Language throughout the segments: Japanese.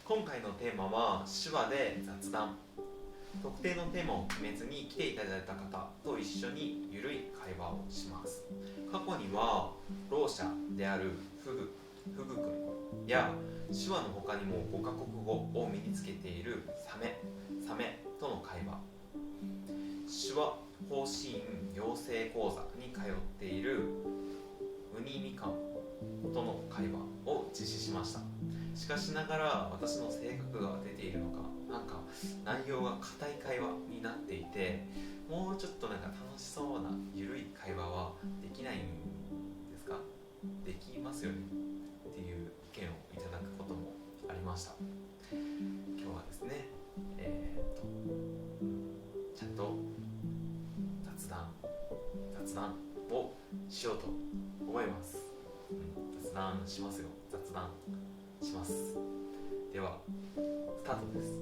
今回のテーマは手話で雑談。特定のテーマを決めずに来ていただいた方と一緒にゆるい会話をします。過去にはろう者であるフグくんや手話の他にも5カ国語を身につけているサメとの会話、手話方針養成講座に通っているウニみかんとの会話を実施しました。しかしながら私の性格が出ているのか、内容が硬い会話になっていて、もうちょっと楽しそうなゆるい会話はできないんですか？できますよねっていう意見をいただくこともありました。今日はですね、ちゃんと雑談をしようと思います。雑談しますよ。雑談します。ではスタートです。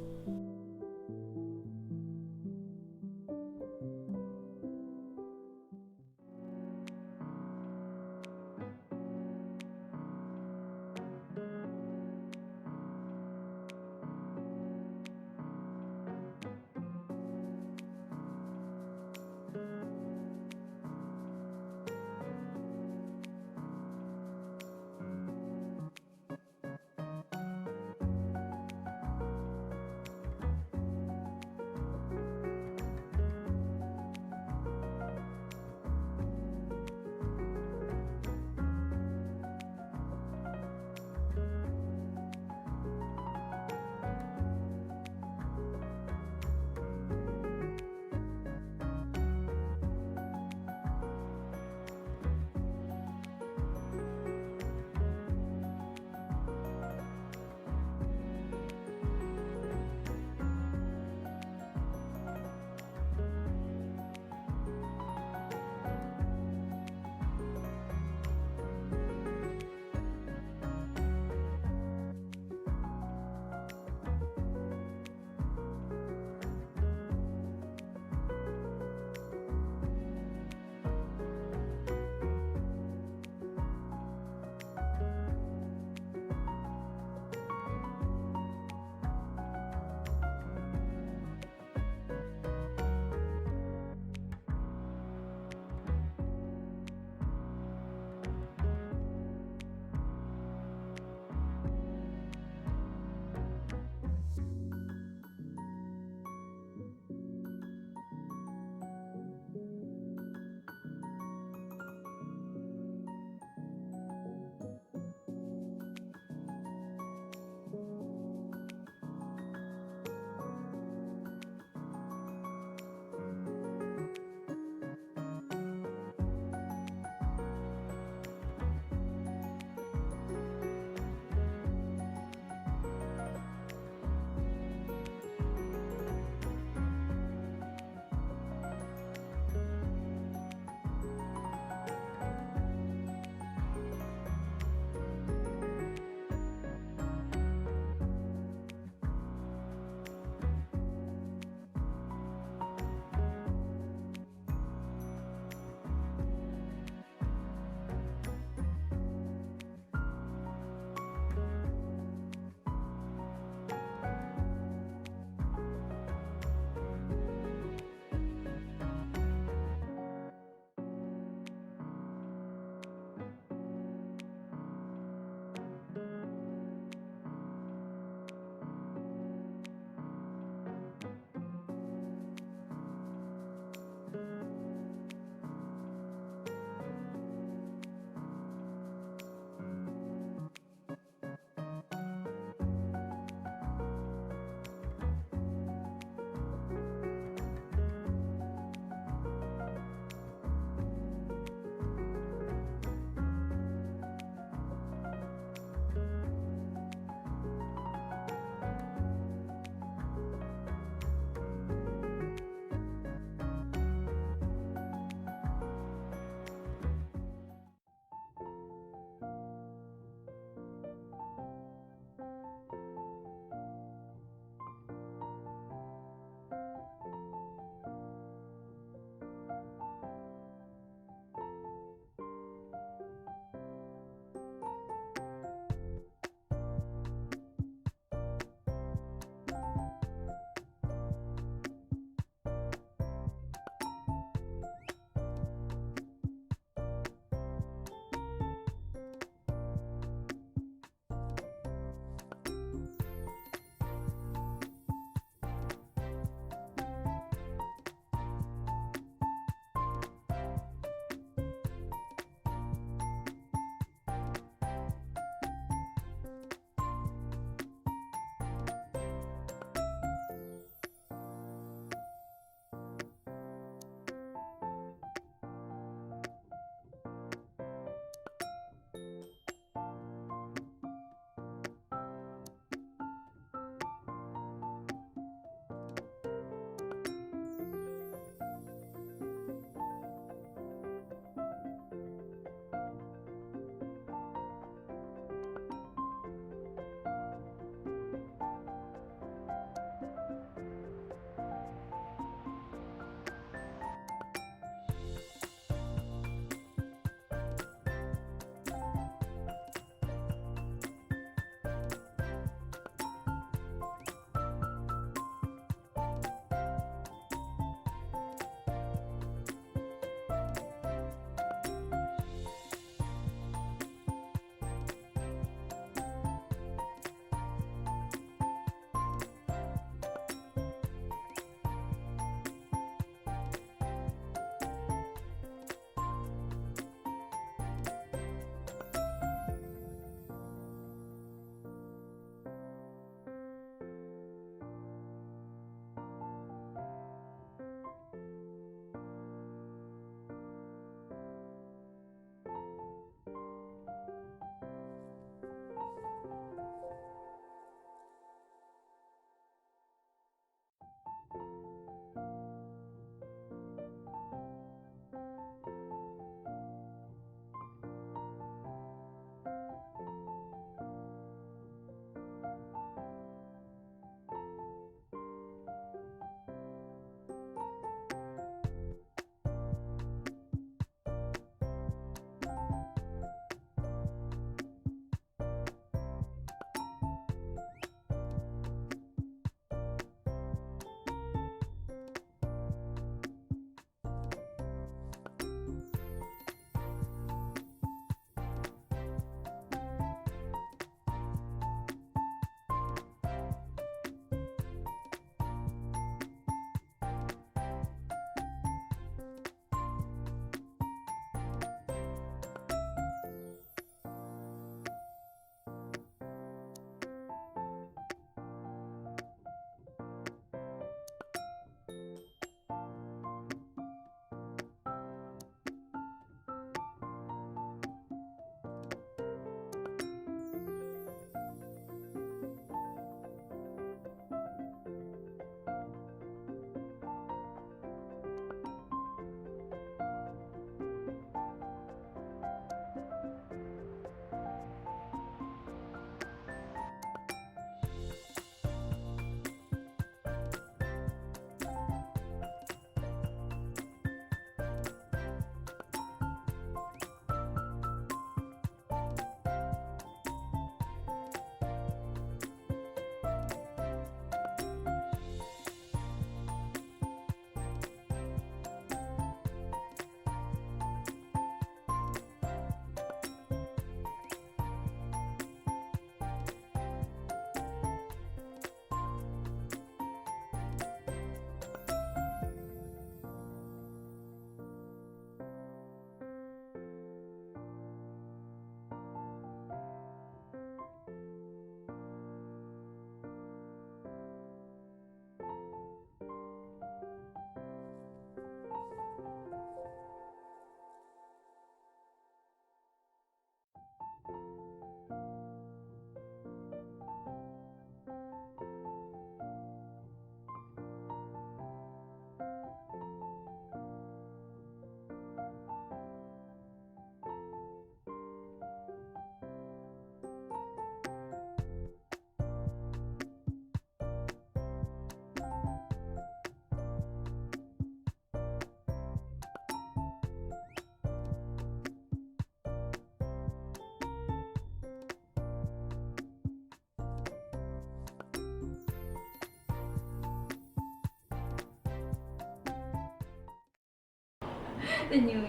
で入院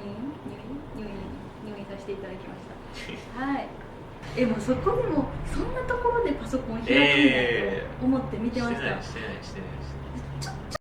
させていただきましたはいもうそこでもそんなところでパソコン開くんだと思って見てました、してないち